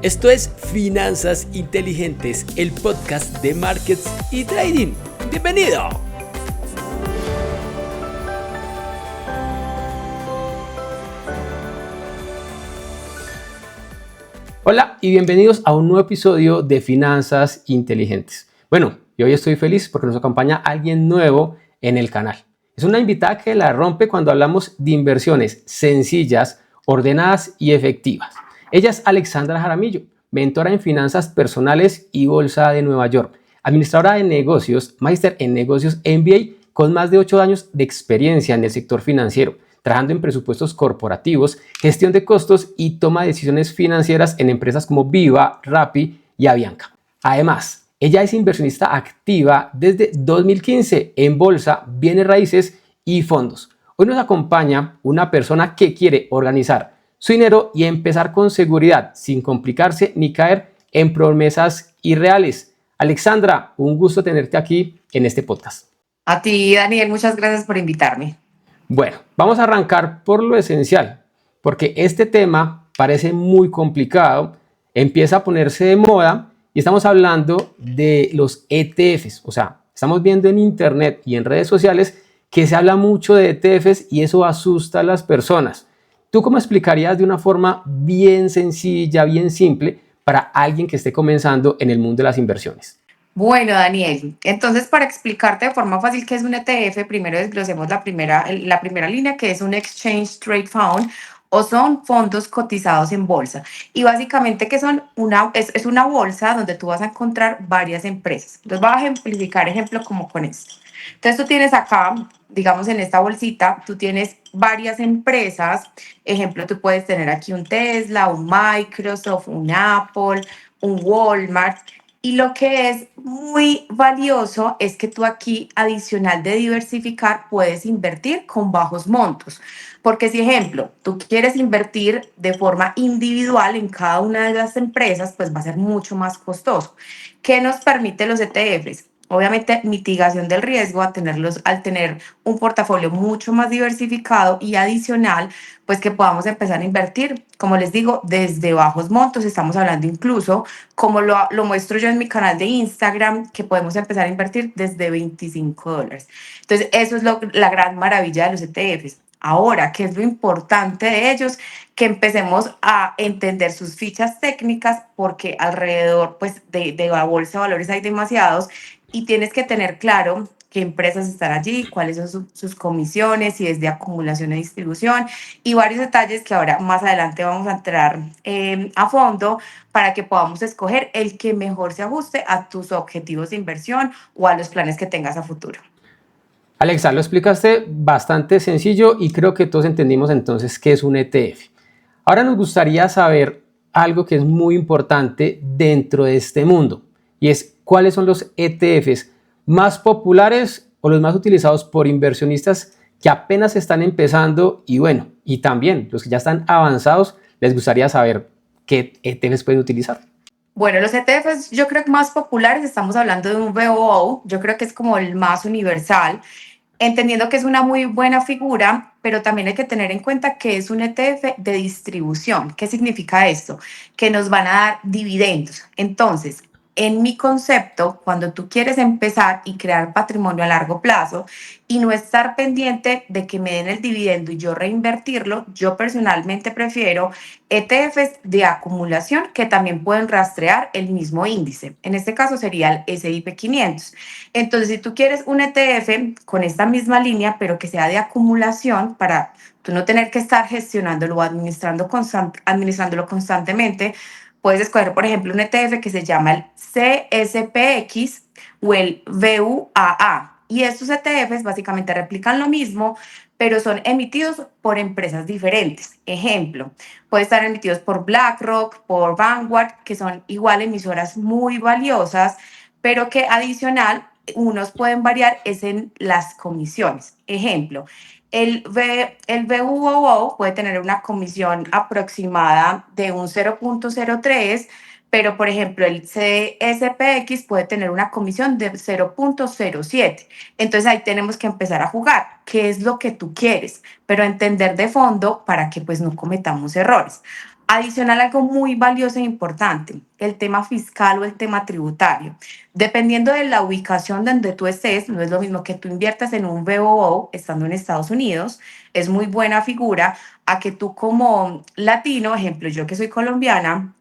Esto es Finanzas Inteligentes, el podcast de markets y trading. ¡Bienvenido! Hola y bienvenidos a un nuevo episodio de Finanzas Inteligentes. Bueno, y hoy estoy feliz porque nos acompaña alguien nuevo en el canal. Es una invitada que la rompe cuando hablamos de inversiones sencillas, ordenadas y efectivas. Ella es Alexandra Jaramillo, mentora en finanzas personales y bolsa de Nueva York, administradora de negocios, máster en negocios MBA con más de 8 años de experiencia en el sector financiero, trabajando en presupuestos corporativos, gestión de costos y toma de decisiones financieras en empresas como Viva, Rappi y Avianca. Además, ella es inversionista activa desde 2015 en bolsa, bienes raíces y fondos. Hoy nos acompaña una persona que quiere organizar su dinero y empezar con seguridad, sin complicarse ni caer en promesas irreales. Alexandra, un gusto tenerte aquí en este podcast. A ti, Daniel, muchas gracias por invitarme. Bueno, vamos a arrancar por lo esencial, porque este tema parece muy complicado, empieza a ponerse de moda y estamos hablando de los ETFs. O sea, estamos viendo en internet y en redes sociales que se habla mucho de ETFs y eso asusta a las personas. ¿Tú cómo explicarías de una forma bien sencilla, bien simple, para alguien que esté comenzando en el mundo de las inversiones? Bueno, Daniel, entonces para explicarte de forma fácil qué es un ETF, primero desglosemos la primera línea, que es un Exchange Trade Fund o son fondos cotizados en bolsa. Y básicamente que son es una bolsa donde tú vas a encontrar varias empresas. Entonces voy a ejemplo como con esto. Entonces tú tienes acá, digamos en esta bolsita, tú tienes varias empresas. Ejemplo, tú puedes tener aquí un Tesla, un Microsoft, un Apple, un Walmart. Y lo que es muy valioso es que tú aquí, adicional de diversificar, puedes invertir con bajos montos. Porque si, ejemplo, tú quieres invertir de forma individual en cada una de las empresas, pues va a ser mucho más costoso. ¿Qué nos permite los ETFs? Obviamente, mitigación del riesgo al tener un portafolio mucho más diversificado y adicional, pues que podamos empezar a invertir, como les digo, desde bajos montos. Estamos hablando incluso, como lo muestro yo en mi canal de Instagram, que podemos empezar a invertir desde $25. Entonces, eso es la gran maravilla de los ETFs. Ahora, ¿qué es lo importante de ellos? Que empecemos a entender sus fichas técnicas, porque alrededor pues, de la bolsa de valores hay demasiados y tienes que tener claro qué empresas están allí, cuáles son sus comisiones, si es de acumulación y distribución y varios detalles que ahora más adelante vamos a entrar a fondo para que podamos escoger el que mejor se ajuste a tus objetivos de inversión o a los planes que tengas a futuro. Alexa, lo explicaste bastante sencillo y creo que todos entendimos entonces qué es un ETF. Ahora nos gustaría saber algo que es muy importante dentro de este mundo y es cuáles son los ETFs más populares o los más utilizados por inversionistas que apenas están empezando y bueno, y también los que ya están avanzados, les gustaría saber qué ETFs pueden utilizar. Bueno, los ETFs yo creo que más populares, estamos hablando de un VOO, yo creo que es como el más universal, entendiendo que es una muy buena figura, pero también hay que tener en cuenta que es un ETF de distribución. ¿Qué significa esto? Que nos van a dar dividendos. Entonces, en mi concepto, cuando tú quieres empezar y crear patrimonio a largo plazo y no estar pendiente de que me den el dividendo y yo reinvertirlo, yo personalmente prefiero ETFs de acumulación que también pueden rastrear el mismo índice. En este caso sería el S&P 500. Entonces, si tú quieres un ETF con esta misma línea, pero que sea de acumulación para tú no tener que estar gestionándolo o administrándolo constantemente, puedes escoger, por ejemplo, un ETF que se llama el CSPX o el VUAA. Y estos ETFs básicamente replican lo mismo, pero son emitidos por empresas diferentes. Ejemplo, puede estar emitidos por BlackRock, por Vanguard, que son igual emisoras muy valiosas, pero que adicional unos pueden variar es en las comisiones. Ejemplo, el VUOO puede tener una comisión aproximada de un 0.03, pero por ejemplo el CSPX puede tener una comisión de 0.07. Entonces ahí tenemos que empezar a jugar, qué es lo que tú quieres, pero entender de fondo para que pues no cometamos errores. Adicional, algo muy valioso e importante, el tema fiscal o el tema tributario. Dependiendo de la ubicación donde tú estés, no es lo mismo que tú inviertas en un BOO estando en Estados Unidos, es muy buena figura, a que tú como latino, ejemplo, yo que soy colombiana,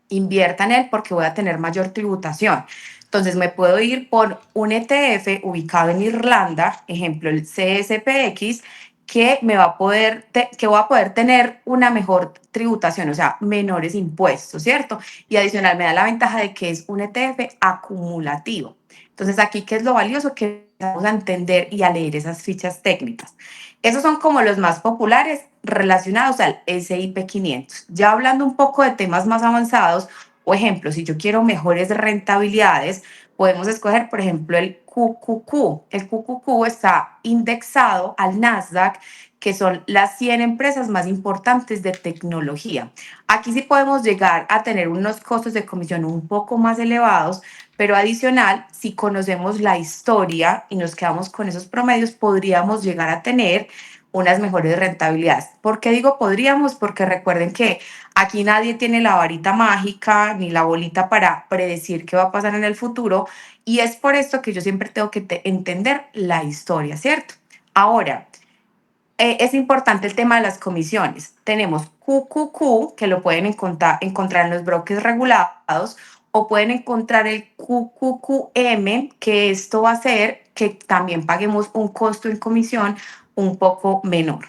invierta en él porque voy a tener mayor tributación. Entonces me puedo ir por un ETF ubicado en Irlanda, ejemplo el CSPX, que me va a poder, que voy a poder tener una mejor tributación, o sea, menores impuestos, ¿cierto? Y adicional me da la ventaja de que es un ETF acumulativo. Entonces aquí, ¿qué es lo valioso? Que vamos a entender y a leer esas fichas técnicas. Esos son como los más populares relacionados al S&P 500. Ya hablando un poco de temas más avanzados, o ejemplo, si yo quiero mejores rentabilidades, podemos escoger, por ejemplo, el QQQ. El QQQ está indexado al Nasdaq, que son las 100 empresas más importantes de tecnología. Aquí sí podemos llegar a tener unos costos de comisión un poco más elevados, pero adicional, si conocemos la historia y nos quedamos con esos promedios, podríamos llegar a tener unas mejores rentabilidades. ¿Por qué digo podríamos? Porque recuerden que aquí nadie tiene la varita mágica ni la bolita para predecir qué va a pasar en el futuro, y es por esto que yo siempre tengo que entender la historia, ¿cierto? Ahora, es importante el tema de las comisiones. Tenemos QQQ, que lo pueden encontrar en los brokers regulados, o pueden encontrar el QQQM, que esto va a hacer que también paguemos un costo en comisión un poco menor.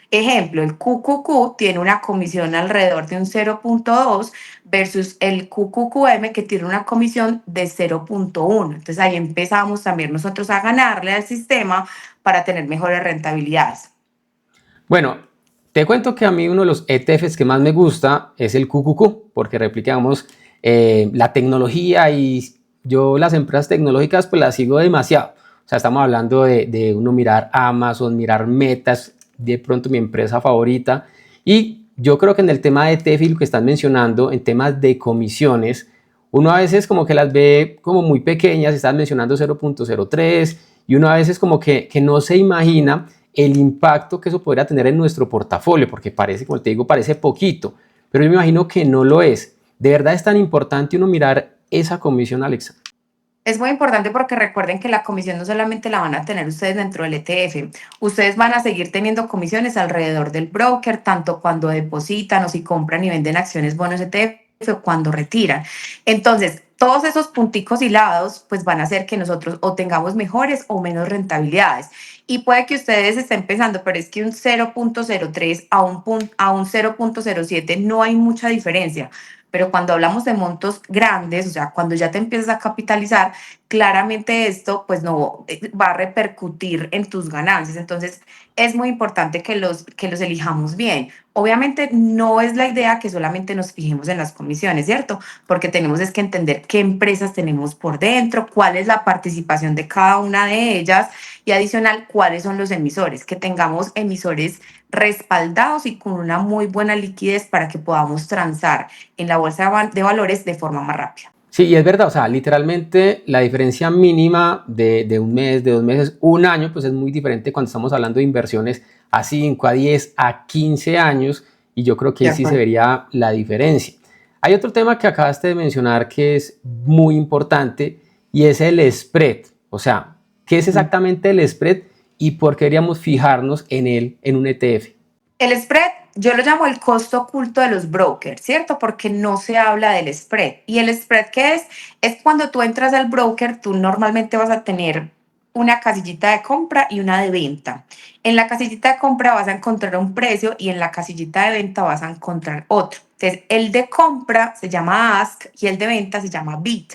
Ejemplo, el QQQ tiene una comisión alrededor de un 0.2 versus el QQQM, que tiene una comisión de 0.1. Entonces ahí empezamos también nosotros a ganarle al sistema para tener mejores rentabilidades. Bueno, te cuento que a mí uno de los ETFs que más me gusta es el QQQ, porque replicamos la tecnología y yo las empresas tecnológicas pues las sigo demasiado. O sea, estamos hablando de uno mirar Amazon, mirar Metas, de pronto mi empresa favorita. Y yo creo que en el tema de ETF y lo que están mencionando, en temas de comisiones, uno a veces como que las ve como muy pequeñas, están mencionando 0.03 y uno a veces como que no se imagina el impacto que eso podría tener en nuestro portafolio, porque parece, como te digo, parece poquito, pero yo me imagino que no lo es. ¿De verdad es tan importante uno mirar esa comisión, Alexa? Es muy importante porque recuerden que la comisión no solamente la van a tener ustedes dentro del ETF, ustedes van a seguir teniendo comisiones alrededor del broker, tanto cuando depositan o si compran y venden acciones, bonos ETF o cuando retiran. Entonces, todos esos punticos hilados pues van a hacer que nosotros o tengamos mejores o menos rentabilidades. Y puede que ustedes estén pensando, pero es que un 0.03 a un 0.07 no hay mucha diferencia. Pero cuando hablamos de montos grandes, o sea, cuando ya te empiezas a capitalizar, claramente esto pues no va a repercutir en tus ganancias. Entonces es muy importante que los elijamos bien. Obviamente no es la idea que solamente nos fijemos en las comisiones, ¿cierto? Porque tenemos es que entender qué empresas tenemos por dentro, cuál es la participación de cada una de ellas y adicional cuáles son los emisores, que tengamos emisores respaldados y con una muy buena liquidez para que podamos transar en la bolsa de valores de forma más rápida. Sí, y es verdad, o sea, literalmente la diferencia mínima de un mes, de 2 meses, un año, pues es muy diferente cuando estamos hablando de inversiones a 5, a 10, a 15 años, y yo creo que De ahí sí se acuerdo. vería la diferencia. Hay otro tema que acabaste de mencionar que es muy importante y es el spread. O sea, ¿qué es exactamente el spread y por qué deberíamos fijarnos en él en un ETF? El spread, yo lo llamo el costo oculto de los brokers, ¿cierto? Porque no se habla del spread. ¿Y el spread qué es? Es cuando tú entras al broker, tú normalmente vas a tener una casillita de compra y una de venta. En la casillita de compra vas a encontrar un precio y en la casillita de venta vas a encontrar otro. Entonces, el de compra se llama ask y el de venta se llama bid.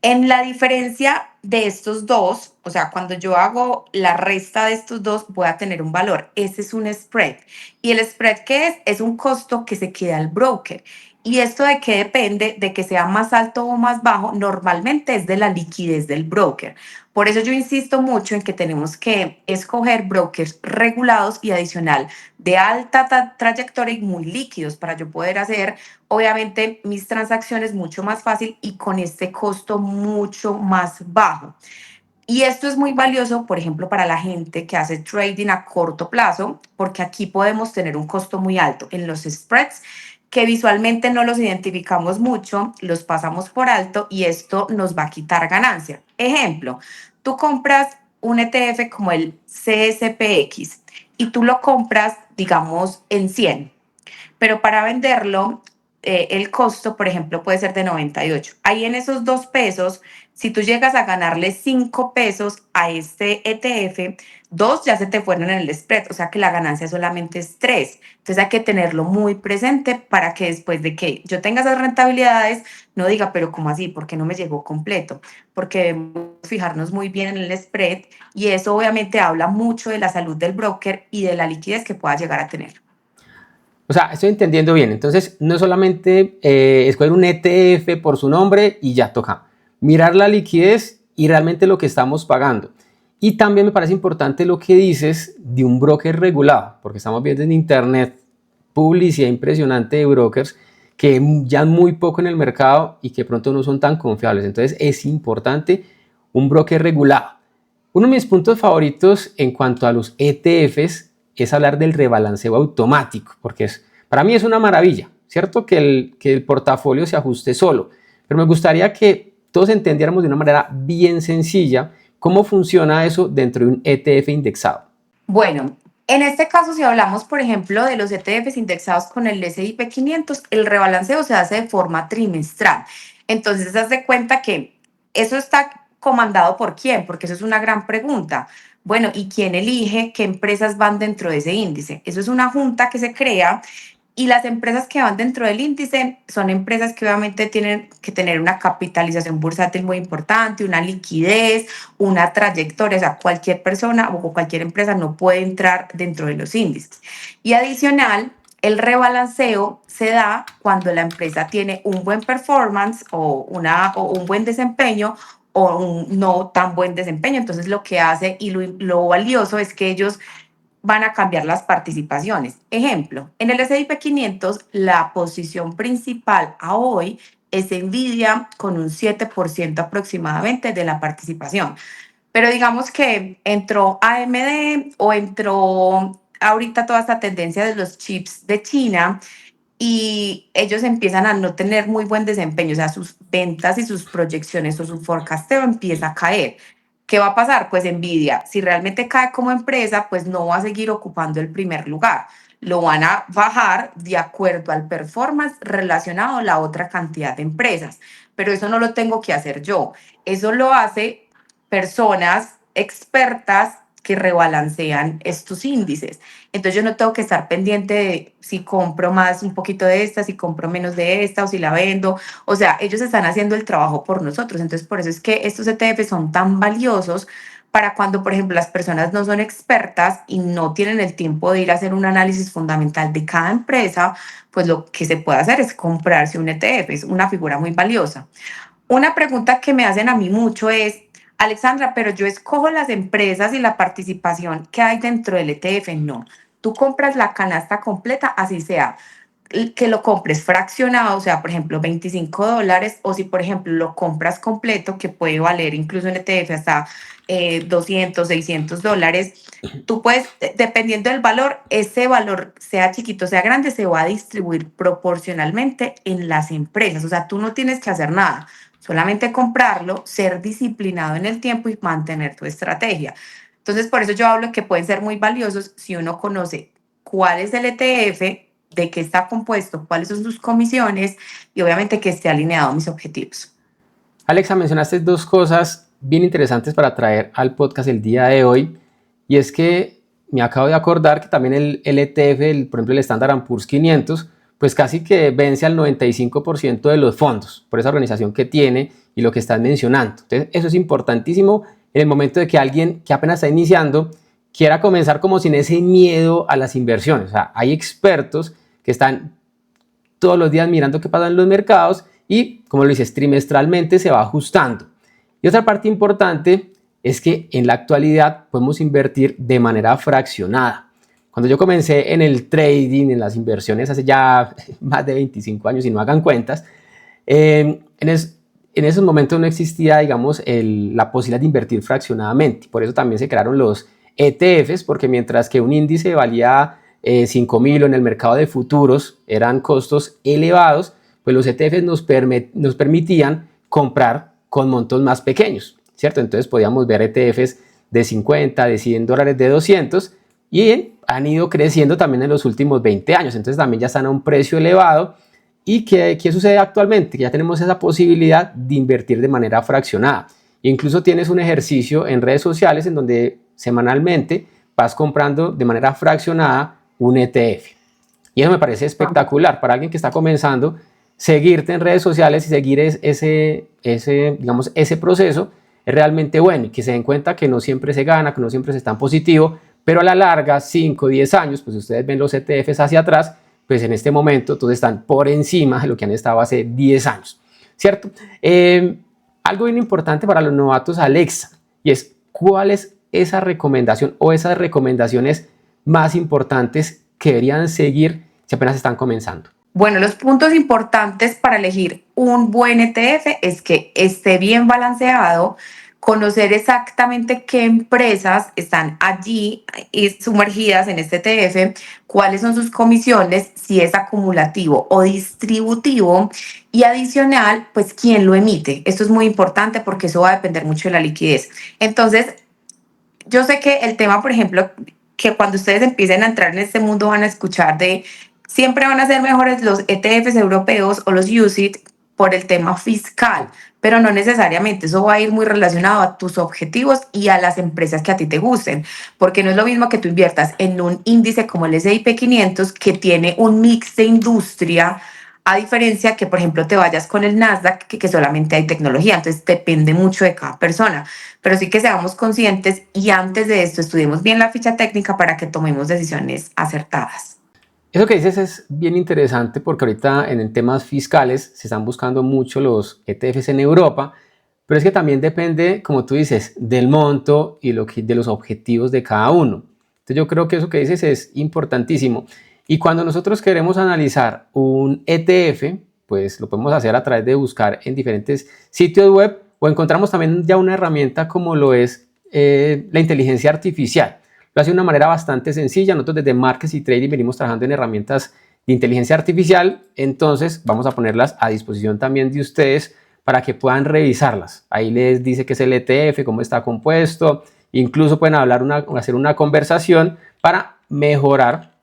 En la diferencia de estos dos, o sea, cuando yo hago la resta de estos dos, voy a tener un valor. Ese es un spread. ¿Y el spread qué es? Es un costo que se queda al broker. ¿Y esto de qué depende? De que sea más alto o más bajo, normalmente es de la liquidez del broker. Por eso yo insisto mucho en que tenemos que escoger brokers regulados y adicional de alta trayectoria y muy líquidos para yo poder hacer obviamente mis transacciones mucho más fácil y con este costo mucho más bajo. Y esto es muy valioso, por ejemplo, para la gente que hace trading a corto plazo, porque aquí podemos tener un costo muy alto en los spreads. que visualmente no los identificamos mucho, los pasamos por alto y esto nos va a quitar ganancia. Ejemplo, tú compras un ETF como el CSPX y tú lo compras, digamos, en 100, pero para venderlo, el costo, por ejemplo, puede ser de 98. Ahí en esos 2 pesos, si tú llegas a ganarle 5 pesos a este ETF, 2 ya se te fueron en el spread, o sea que la ganancia solamente es 3. Entonces hay que tenerlo muy presente para que después de que yo tenga esas rentabilidades, no diga, pero ¿cómo así? ¿Por qué no me llegó completo? Porque debemos fijarnos muy bien en el spread y eso obviamente habla mucho de la salud del broker y de la liquidez que pueda llegar a tener. O sea, estoy entendiendo bien. Entonces, no es solamente escoger un ETF por su nombre y ya toca. Mirar la liquidez y realmente lo que estamos pagando. Y también me parece importante lo que dices de un broker regulado, porque estamos viendo en internet publicidad impresionante de brokers que ya muy poco en el mercado y que pronto no son tan confiables. Entonces, es importante un broker regulado. Uno de mis puntos favoritos en cuanto a los ETFs es hablar del rebalanceo automático, porque para mí es una maravilla, ¿cierto? Que el portafolio se ajuste solo, pero me gustaría que todos entendiéramos de una manera bien sencilla cómo funciona eso dentro de un ETF indexado. Bueno, en este caso, si hablamos, por ejemplo, de los ETFs indexados con el S&P 500, el rebalanceo se hace de forma trimestral. Entonces, haz de cuenta que eso está comandado por quién, porque eso es una gran pregunta. Bueno, ¿y quién elige qué empresas van dentro de ese índice? Eso es una junta que se crea y las empresas que van dentro del índice son empresas que obviamente tienen que tener una capitalización bursátil muy importante, una liquidez, una trayectoria. O sea, cualquier persona o cualquier empresa no puede entrar dentro de los índices. Y adicional, el rebalanceo se da cuando la empresa tiene un buen performance o un buen desempeño o un no tan buen desempeño. Entonces, lo que hace y lo valioso es que ellos van a cambiar las participaciones. Ejemplo, en el S&P 500 la posición principal a hoy es Nvidia con un 7% aproximadamente de la participación. Pero digamos que entró AMD o entró ahorita toda esta tendencia de los chips de China y ellos empiezan a no tener muy buen desempeño, o sea, sus ventas y sus proyecciones o su forecasteo empieza a caer. ¿Qué va a pasar? Pues Nvidia, si realmente cae como empresa, pues no va a seguir ocupando el primer lugar. Lo van a bajar de acuerdo al performance relacionado a la otra cantidad de empresas. Pero eso no lo tengo que hacer yo. Eso lo hace personas expertas que rebalancean estos índices. Entonces yo no tengo que estar pendiente de si compro más un poquito de esta, si compro menos de esta o si la vendo. O sea, ellos están haciendo el trabajo por nosotros. Entonces por eso es que estos ETF son tan valiosos para cuando, por ejemplo, las personas no son expertas y no tienen el tiempo de ir a hacer un análisis fundamental de cada empresa, pues lo que se puede hacer es comprarse un ETF. Es una figura muy valiosa. Una pregunta que me hacen a mí mucho es, Alexandra, pero yo escojo las empresas y la participación que hay dentro del ETF. No, tú compras la canasta completa, así sea que lo compres fraccionado, o sea, por ejemplo, $25, o si, por ejemplo, lo compras completo, que puede valer incluso en ETF hasta 200, $600, tú puedes, dependiendo del valor, ese valor, sea chiquito, sea grande, se va a distribuir proporcionalmente en las empresas. O sea, tú no tienes que hacer nada, solamente comprarlo, ser disciplinado en el tiempo y mantener tu estrategia. Entonces, por eso yo hablo que pueden ser muy valiosos si uno conoce cuál es el ETF, de qué está compuesto, cuáles son sus comisiones y obviamente que esté alineado a mis objetivos. Alexa, mencionaste dos cosas bien interesantes para traer al podcast el día de hoy, y es que me acabo de acordar que también el ETF, por ejemplo el Standard & Poor's 500, pues casi que vence al 95% de los fondos por esa organización que tiene y lo que están mencionando. Entonces eso es importantísimo en el momento de que alguien que apenas está iniciando quiera comenzar como sin ese miedo a las inversiones. O sea, hay expertos que están todos los días mirando qué pasa en los mercados y, como lo dices, trimestralmente se va ajustando. Y otra parte importante es que en la actualidad podemos invertir de manera fraccionada. Cuando yo comencé en el trading, en las inversiones, hace ya más de 25 años, y no hagan cuentas, en esos momentos no existía, digamos, la posibilidad de invertir fraccionadamente. Por eso también se crearon los ETFs, porque mientras que un índice valía 5.000 o en el mercado de futuros eran costos elevados, pues los ETFs nos permitían comprar con montos más pequeños, ¿cierto? Entonces podíamos ver ETFs de 50, de $100, de 200 y han ido creciendo también en los últimos 20 años. Entonces también ya están a un precio elevado. ¿Y qué sucede actualmente? Ya tenemos esa posibilidad de invertir de manera fraccionada. Incluso tienes un ejercicio en redes sociales en donde semanalmente vas comprando de manera fraccionada un ETF. Y eso me parece espectacular para alguien que está comenzando. Seguirte en redes sociales y seguir digamos, ese proceso es realmente bueno, y que se den cuenta que no siempre se gana, que no siempre se está en positivo, pero a la larga, 5 o 10 años, pues ustedes ven los ETFs hacia atrás, pues en este momento todos están por encima de lo que han estado hace 10 años, ¿cierto? Algo bien importante para los novatos, Alexa, y es cuál es esa recomendación o esas recomendaciones más importantes que deberían seguir si apenas están comenzando. Bueno, los puntos importantes para elegir un buen ETF es que esté bien balanceado, conocer exactamente qué empresas están allí sumergidas en este ETF, cuáles son sus comisiones, si es acumulativo o distributivo, y adicional, pues quién lo emite. Esto es muy importante porque eso va a depender mucho de la liquidez. Entonces, yo sé que el tema, por ejemplo, que cuando ustedes empiecen a entrar en este mundo van a escuchar de siempre van a ser mejores los ETFs europeos o los UCIT por el tema fiscal, pero no necesariamente. Eso va a ir muy relacionado a tus objetivos y a las empresas que a ti te gusten, porque no es lo mismo que tú inviertas en un índice como el S&P 500 que tiene un mix de industria, a diferencia que, por ejemplo, te vayas con el Nasdaq, que solamente hay tecnología. Entonces depende mucho de cada persona, pero sí que seamos conscientes y antes de esto estudiemos bien la ficha técnica para que tomemos decisiones acertadas. Eso que dices es bien interesante porque ahorita en temas fiscales se están buscando mucho los ETFs en Europa, pero es que también depende, como tú dices, del monto y de los objetivos de cada uno. Entonces yo creo que eso que dices es importantísimo. Y cuando nosotros queremos analizar un ETF, pues lo podemos hacer a través de buscar en diferentes sitios web o encontramos también ya una herramienta como lo es la inteligencia artificial. Lo hace de una manera bastante sencilla. Nosotros desde Markets y Trading venimos trabajando en herramientas de inteligencia artificial, entonces vamos a ponerlas a disposición también de ustedes para que puedan revisarlas. Ahí les dice qué es el ETF, cómo está compuesto, incluso pueden hacer una conversación para mejorar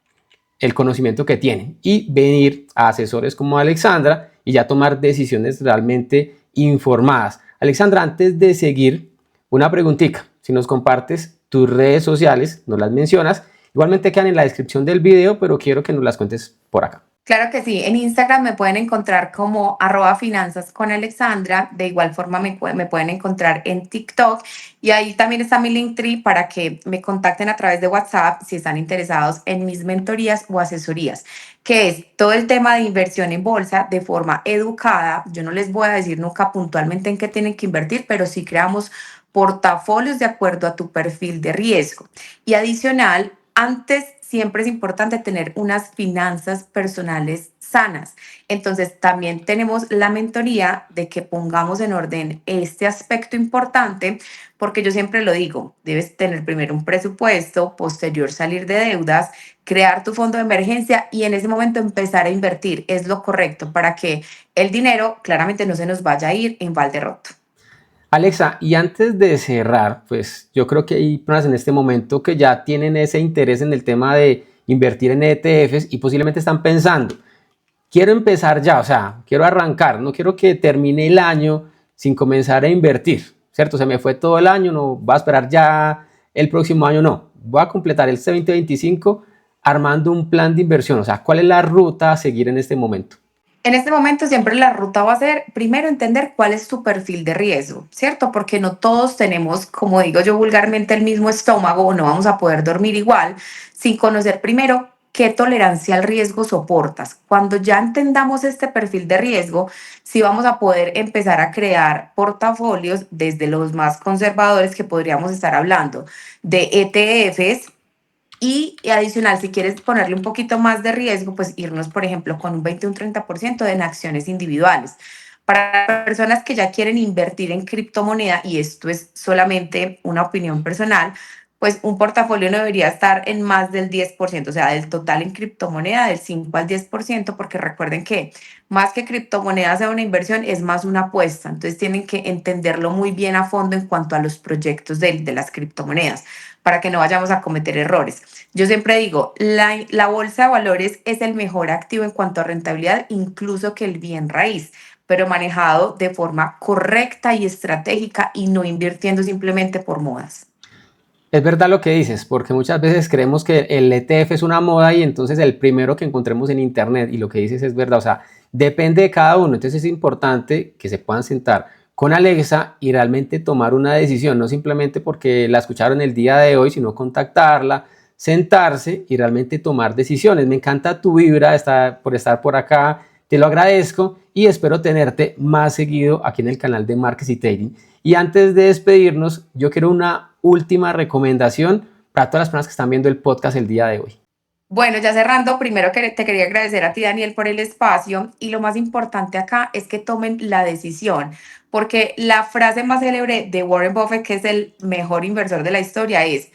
el conocimiento que tienen y venir a asesores como Alexandra y ya tomar decisiones realmente informadas. Alexandra, antes de seguir, una preguntita. Si nos compartes tus redes sociales, nos las mencionas. Igualmente quedan en la descripción del video, pero quiero que nos las cuentes por acá. Claro que sí, en Instagram me pueden encontrar como @finanzas con Alexandra, de igual forma me pueden encontrar en TikTok y ahí también está mi Linktree para que me contacten a través de WhatsApp si están interesados en mis mentorías o asesorías, que es todo el tema de inversión en bolsa de forma educada. Yo no les voy a decir nunca puntualmente en qué tienen que invertir, pero sí creamos portafolios de acuerdo a tu perfil de riesgo. Y adicional, antes siempre es importante tener unas finanzas personales sanas. Entonces, también tenemos la mentoría de que pongamos en orden este aspecto importante, porque yo siempre lo digo, debes tener primero un presupuesto, posterior salir de deudas, crear tu fondo de emergencia y en ese momento empezar a invertir. Es lo correcto para que el dinero claramente no se nos vaya a ir en balde roto. Alexa, y antes de cerrar, pues yo creo que hay personas en este momento que ya tienen ese interés en el tema de invertir en ETFs y posiblemente están pensando, quiero empezar ya, o sea, quiero arrancar, no quiero que termine el año sin comenzar a invertir, ¿cierto? Se me fue todo el año, no va a esperar ya el próximo año, no. Voy a completar este 2025 armando un plan de inversión, o sea, ¿cuál es la ruta a seguir en este momento? En este momento siempre la ruta va a ser primero entender cuál es tu perfil de riesgo, ¿cierto? Porque no todos tenemos, como digo yo vulgarmente, el mismo estómago o no vamos a poder dormir igual sin conocer primero qué tolerancia al riesgo soportas. Cuando ya entendamos este perfil de riesgo, sí vamos a poder empezar a crear portafolios desde los más conservadores que podríamos estar hablando de ETFs y adicional, si quieres ponerle un poquito más de riesgo, pues irnos, por ejemplo, con un 20 o un 30% en acciones individuales. Para personas que ya quieren invertir en criptomoneda, y esto es solamente una opinión personal, pues un portafolio no debería estar en más del 10%, o sea, del total en criptomoneda, del 5 al 10%, porque recuerden que más que criptomonedas sea una inversión, es más una apuesta. Entonces tienen que entenderlo muy bien a fondo en cuanto a los proyectos de las criptomonedas, para que no vayamos a cometer errores. Yo siempre digo, la bolsa de valores es el mejor activo en cuanto a rentabilidad, incluso que el bien raíz, pero manejado de forma correcta y estratégica y no invirtiendo simplemente por modas. Es verdad lo que dices, porque muchas veces creemos que el ETF es una moda y entonces el primero que encontremos en internet, y lo que dices es verdad, o sea, depende de cada uno, entonces es importante que se puedan sentar con Alexa y realmente tomar una decisión, no simplemente porque la escucharon el día de hoy, sino contactarla, sentarse y realmente tomar decisiones. Me encanta tu vibra por estar por acá, te lo agradezco y espero tenerte más seguido aquí en el canal de Markets y Trading. Y antes de despedirnos, yo quiero una última recomendación para todas las personas que están viendo el podcast el día de hoy. Bueno, ya cerrando, primero que te quería agradecer a ti, Daniel, por el espacio y lo más importante acá es que tomen la decisión, porque la frase más célebre de Warren Buffett, que es el mejor inversor de la historia, es: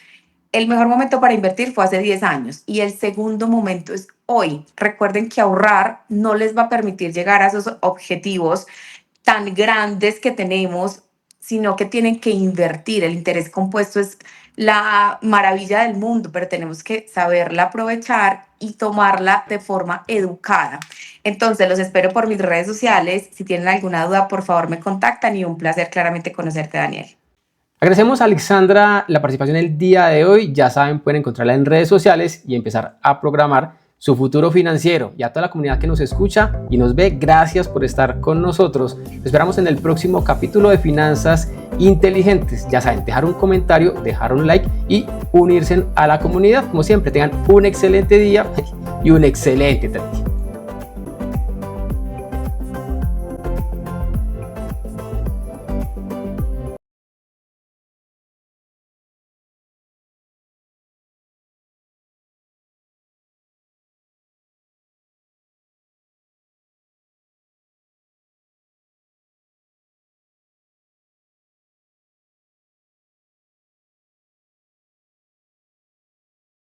el mejor momento para invertir fue hace 10 años y el segundo momento es hoy. Recuerden que ahorrar no les va a permitir llegar a esos objetivos tan grandes que tenemos, sino que tienen que invertir. El interés compuesto es la maravilla del mundo, pero tenemos que saberla aprovechar y tomarla de forma educada. Entonces, los espero por mis redes sociales. Si tienen alguna duda, por favor me contactan y un placer claramente conocerte, Daniel. Agradecemos a Alexandra la participación el día de hoy. Ya saben, pueden encontrarla en redes sociales y empezar a programar su futuro financiero. Y a toda la comunidad que nos escucha y nos ve, gracias por estar con nosotros. Los esperamos en el próximo capítulo de Finanzas Inteligentes. Ya saben, dejar un comentario, dejar un like y unirse a la comunidad. Como siempre, tengan un excelente día y un excelente trading.